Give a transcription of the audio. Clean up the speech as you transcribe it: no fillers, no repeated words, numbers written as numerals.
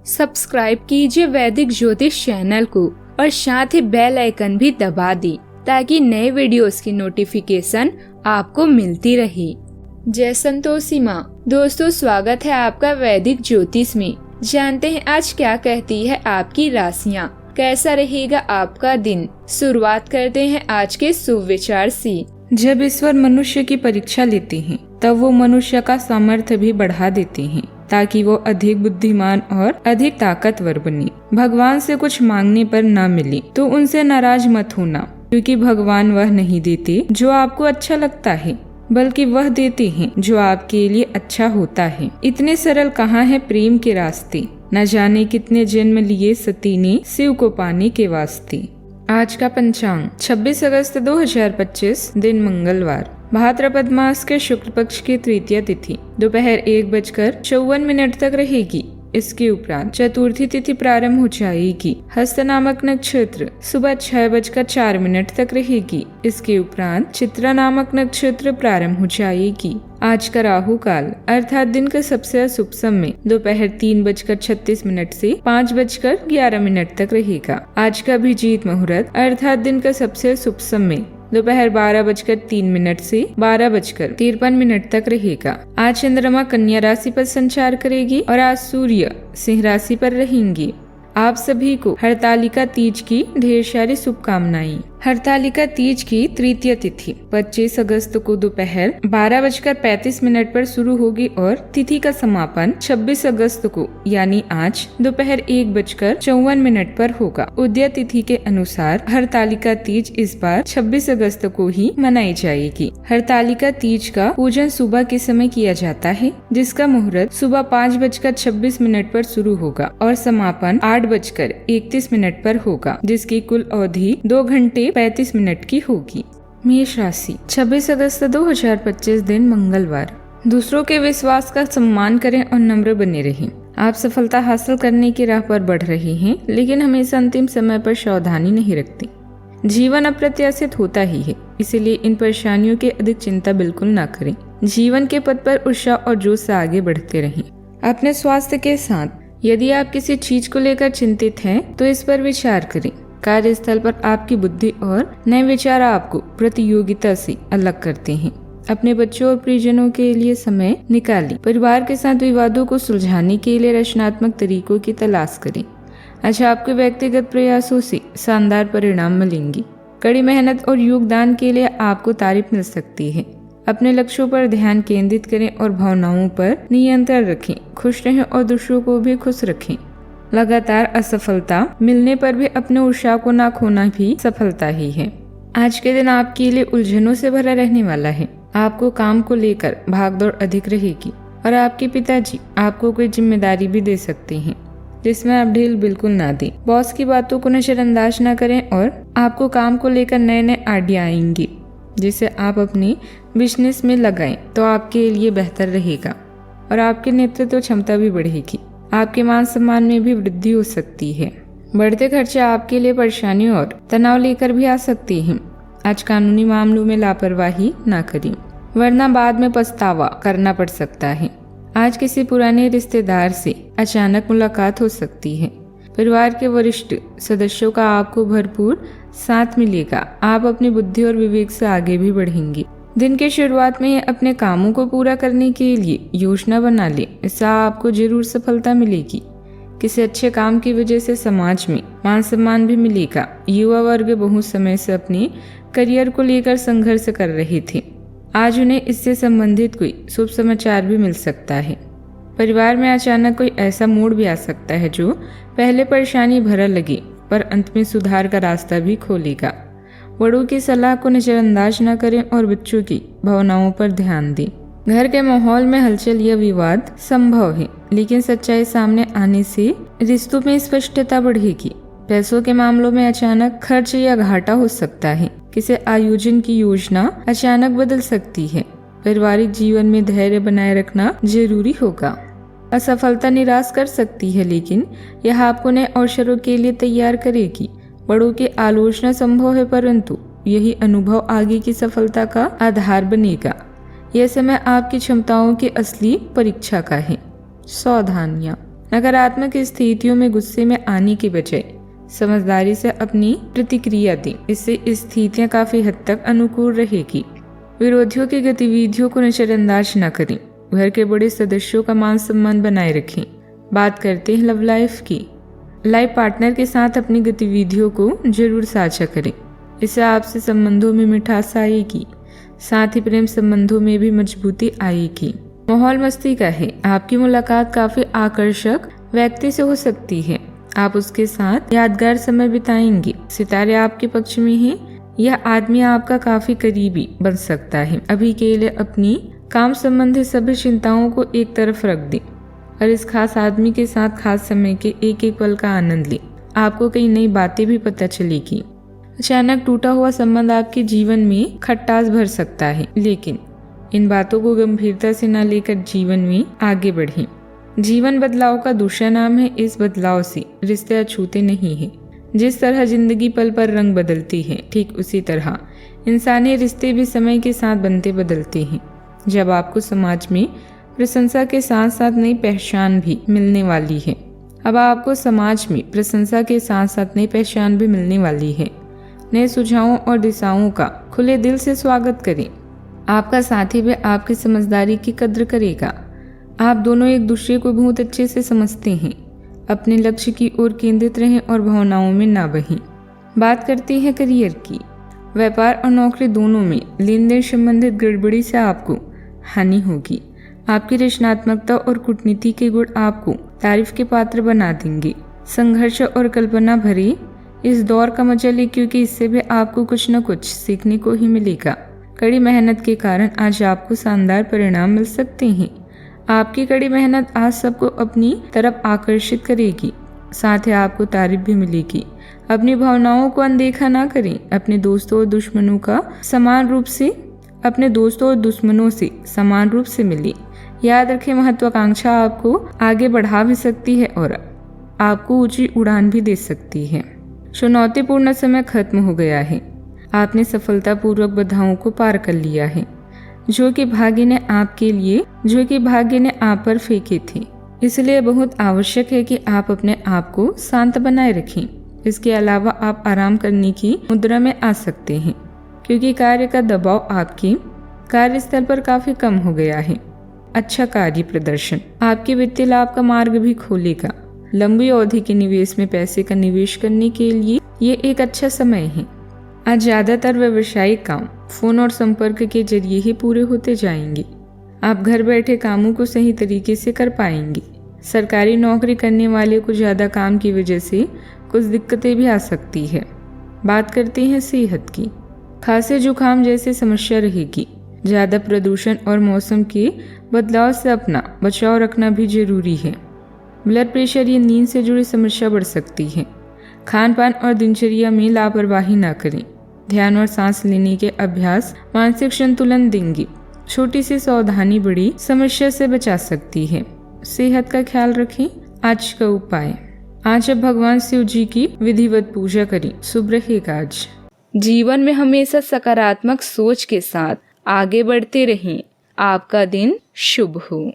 Subscribe कीजिए वैदिक ज्योतिष चैनल को और साथ ही बेल आइकन भी दबा दी ताकि नए वीडियोस की नोटिफिकेशन आपको मिलती रहे। जय संतोषी माँ। दोस्तों, स्वागत है आपका वैदिक ज्योतिष में। जानते हैं आज क्या कहती है आपकी राशियाँ, कैसा रहेगा आपका दिन। शुरुआत करते हैं आज के शुभ विचार से। जब ईश्वर मनुष्य की परीक्षा लेते हैं तब वो मनुष्य का सामर्थ्य भी बढ़ा देते हैं ताकि वो अधिक बुद्धिमान और अधिक ताकतवर बने। भगवान से कुछ मांगने पर ना मिले तो उनसे नाराज मत होना, क्योंकि भगवान वह नहीं देते जो आपको अच्छा लगता है, बल्कि वह देते हैं जो आपके लिए अच्छा होता है। इतने सरल कहाँ है प्रेम के रास्ते, न जाने कितने जन्म लिए सती ने शिव को पाने के वास्ते। आज का पंचांग 26 अगस्त 2025, दिन मंगलवार। भाद्रपद मास के शुक्ल पक्ष की तृतीया तिथि दोपहर 1:54 तक रहेगी। इसके उपरांत चतुर्थी तिथि प्रारंभ हो जाएगी। हस्त नामक नक्षत्र सुबह 6:04 तक रहेगी। इसके उपरांत चित्रा नामक नक्षत्र प्रारंभ हो जाएगी। आज का राहु काल अर्थात दिन का सबसे अशुभ समय दोपहर 3:36 से 5:11 तक रहेगा। आज का अभिजीत मुहूर्त अर्थात दिन का सबसे अशुभ समय दोपहर 12:03 से 12:53 तक रहेगा। आज चंद्रमा कन्या राशि पर संचार करेगी और आज सूर्य सिंह राशि पर रहेंगे। आप सभी को हरतालिका तीज की ढेर सारी शुभकामनाएं। हरतालिका तीज की तृतीय तिथि 25 अगस्त को दोपहर 12:35 पर शुरू होगी और तिथि का समापन 26 अगस्त को यानी आज दोपहर 1:54 पर होगा। उदय तिथि के अनुसार हरतालिका तीज इस बार 26 अगस्त को ही मनाई जाएगी। हरतालिका तीज का पूजन सुबह के समय किया जाता है, जिसका मुहूर्त सुबह 5:26 पर शुरू होगा और समापन 8:31 पर होगा, जिसकी कुल अवधि 2 घंटे 35 मिनट की होगी। मेष राशि 26 अगस्त 2025, दिन मंगलवार। दूसरों के विश्वास का सम्मान करें और नम्र बने रहें। आप सफलता हासिल करने की राह पर बढ़ रहे हैं, लेकिन हमेशा अंतिम समय पर सावधानी नहीं रखते। जीवन अप्रत्याशित होता ही है, इसीलिए इन परेशानियों की अधिक चिंता बिल्कुल ना करें। जीवन के पथ पर उत्साह और जोश से आगे बढ़ते रहें। अपने स्वास्थ्य के साथ यदि आप किसी चीज को लेकर चिंतित हैं, तो इस पर विचार करें। कार्यस्थल पर आपकी बुद्धि और नए विचार आपको प्रतियोगिता से अलग करते हैं। अपने बच्चों और परिजनों के लिए समय निकालें। परिवार के साथ विवादों को सुलझाने के लिए रचनात्मक तरीकों की तलाश करें। अच्छा, आपके व्यक्तिगत प्रयासों से शानदार परिणाम मिलेंगे। कड़ी मेहनत और योगदान के लिए आपको तारीफ मिल सकती है। अपने लक्ष्यों पर ध्यान केंद्रित करें और भावनाओं पर नियंत्रण रखें। खुश रहें और दूसरों को भी खुश रखें। लगातार असफलता मिलने पर भी अपने उत्साह को ना खोना भी सफलता ही है। आज के दिन आपके लिए उलझनों से भरा रहने वाला है। आपको काम को लेकर भागदौड़ अधिक रहेगी और आपके पिताजी आपको कोई जिम्मेदारी भी दे सकते हैं, जिसमें आप ढील बिल्कुल ना दें। बॉस की बातों को नजरअंदाज न करें और आपको काम को लेकर नए नए आइडिया आएंगे, जिसे आप अपने बिजनेस में लगाएं तो आपके लिए बेहतर रहेगा और आपकी नेतृत्व क्षमता भी बढ़ेगी। आपके मान सम्मान में भी वृद्धि हो सकती है। बढ़ते खर्चे आपके लिए परेशानी और तनाव लेकर भी आ सकती हैं। आज कानूनी मामलों में लापरवाही ना करें, वरना बाद में पछतावा करना पड़ सकता है। आज किसी पुराने रिश्तेदार से अचानक मुलाकात हो सकती है। परिवार के वरिष्ठ सदस्यों का आपको भरपूर साथ मिलेगा। आप अपनी बुद्धि और विवेक से आगे भी बढ़ेंगे। दिन के शुरुआत में अपने कामों को पूरा करने के लिए योजना बना ले, इससे आपको जरूर सफलता मिलेगी। किसी अच्छे काम की वजह से समाज में मान सम्मान भी मिलेगा। युवा वर्ग बहुत समय से अपने करियर को लेकर संघर्ष कर रहे थे। आज उन्हें इससे संबंधित कोई शुभ समाचार भी मिल सकता है। परिवार में अचानक कोई ऐसा मोड़ भी आ सकता है जो पहले परेशानी भरा लगे, पर अंत में सुधार का रास्ता भी खोलेगा। बड़ों की सलाह को नजरअंदाज न करें और बच्चों की भावनाओं पर ध्यान दें। घर के माहौल में हलचल या विवाद संभव है, लेकिन सच्चाई सामने आने से रिश्तों में स्पष्टता बढ़ेगी। पैसों के मामलों में अचानक खर्च या घाटा हो सकता है। किसी आयोजन की योजना अचानक बदल सकती है। पारिवारिक जीवन में धैर्य बनाए रखना जरूरी होगा। असफलता निराश कर सकती है, लेकिन यह आपको नए अवसरों के लिए तैयार करेगी। बड़ों की आलोचना संभव है, परंतु यही अनुभव आगे की सफलता का आधार बनेगा। यह समय आपकी क्षमताओं की असली परीक्षा का है। सावधानियां। नकारात्मक स्थितियों में गुस्से में आने की बजाय समझदारी से अपनी प्रतिक्रिया दें। इससे स्थितियां काफी हद तक अनुकूल रहेगी। विरोधियों की गतिविधियों को नजरअंदाज न करें। घर के बड़े सदस्यों का मान सम्मान बनाए रखें। बात करते हैं लव लाइफ की। लाइफ पार्टनर के साथ अपनी गतिविधियों को जरूर साझा करें। इससे आपसे संबंधों में मिठास आएगी, साथ ही प्रेम संबंधों में भी मजबूती आएगी। माहौल मस्ती का है। आपकी मुलाकात काफी आकर्षक व्यक्ति से हो सकती है। आप उसके साथ यादगार समय बिताएंगे। सितारे आपके पक्ष में हैं। यह आदमी आपका काफी करीबी बन सकता है। अभी के लिए अपनी काम संबंधी सभी चिंताओं को एक तरफ रख दें और इस खास आदमी के साथ खास समय के एक एक पल का आनंद लें। आपको कई नई बातें भी पता चलेगी। अचानक टूटा हुआ संबंध आपके जीवन में खटास भर सकता है, लेकिन इन बातों को गंभीरता से न लेकर जीवन में आगे बढ़ें। जीवन बदलाव का दूसरा नाम है। इस बदलाव से रिश्ते अछूते नहीं हैं। जिस तरह जिंदगी पल पर रंग बदलती है, ठीक उसी तरह इंसानी रिश्ते भी समय के साथ बनते बदलते हैं। जब आपको समाज में प्रशंसा के साथ साथ नई पहचान भी मिलने वाली है। अब आपको समाज में प्रशंसा के साथ साथ नई पहचान भी मिलने वाली है। नए सुझावों और दिशाओं का खुले दिल से स्वागत करें। आपका साथी भी आपकी समझदारी की कद्र करेगा। आप दोनों एक दूसरे को बहुत अच्छे से समझते हैं। अपने लक्ष्य की ओर केंद्रित रहें और भावनाओं में ना बहें। बात करते हैं करियर की। व्यापार और नौकरी दोनों में लेन देन संबंधित गड़बड़ी से आपको हानि होगी। आपकी रचनात्मकता और कूटनीति के गुण आपको तारीफ के पात्र बना देंगे। संघर्ष और कल्पना भरे इस दौर का मजा ले, क्योंकि इससे भी आपको कुछ न कुछ सीखने को ही मिलेगा। कड़ी मेहनत के कारण आज आपको शानदार परिणाम मिल सकते हैं। आपकी कड़ी मेहनत आज सबको अपनी तरफ आकर्षित करेगी, साथ ही आपको तारीफ भी मिलेगी। अपनी भावनाओं को अनदेखा ना करें। अपने दोस्तों और दुश्मनों से समान रूप से मिले। याद रखें, महत्वाकांक्षा आपको आगे बढ़ा भी सकती है और आपको ऊंची उड़ान भी दे सकती है। चुनौतीपूर्ण समय खत्म हो गया है। आपने सफलतापूर्वक बाधाओं को पार कर लिया है, जो कि भाग्य ने आप पर फेंके थे। इसलिए बहुत आवश्यक है कि आप अपने आप को शांत बनाए रखें। इसके अलावा आप आराम करने की मुद्रा में आ सकते हैं, क्योंकि कार्य का दबाव आपके कार्यस्थल पर काफी कम हो गया है। अच्छा कार्य प्रदर्शन आपके वित्तीय लाभ का मार्ग भी खोलेगा। लंबी अवधि के निवेश में पैसे का निवेश करने के लिए ये एक अच्छा समय है। आज ज्यादातर व्यवसायिक काम फोन और संपर्क के जरिए ही पूरे होते जाएंगे। आप घर बैठे कामों को सही तरीके से कर पाएंगे। सरकारी नौकरी करने वाले को ज्यादा काम की वजह से कुछ दिक्कतें भी आ सकती है। बात करते हैं सेहत की। खांसी जुकाम जैसी समस्या रहेगी। ज्यादा प्रदूषण और मौसम के बदलाव से अपना बचाव रखना भी जरूरी है। ब्लड प्रेशर या नींद से जुड़ी समस्या बढ़ सकती है। खान पान और दिनचर्या में लापरवाही ना करें। ध्यान और सांस लेने के अभ्यास मानसिक संतुलन देंगे। छोटी सी सावधानी बड़ी समस्या से बचा सकती है। सेहत का ख्याल रखें। आज का उपाय, आज आप भगवान शिव जी की विधिवत पूजा करें। शुभ रहेगा आज। जीवन में हमेशा सकारात्मक सोच के साथ आगे बढ़ते रहें। आपका दिन शुभ हो।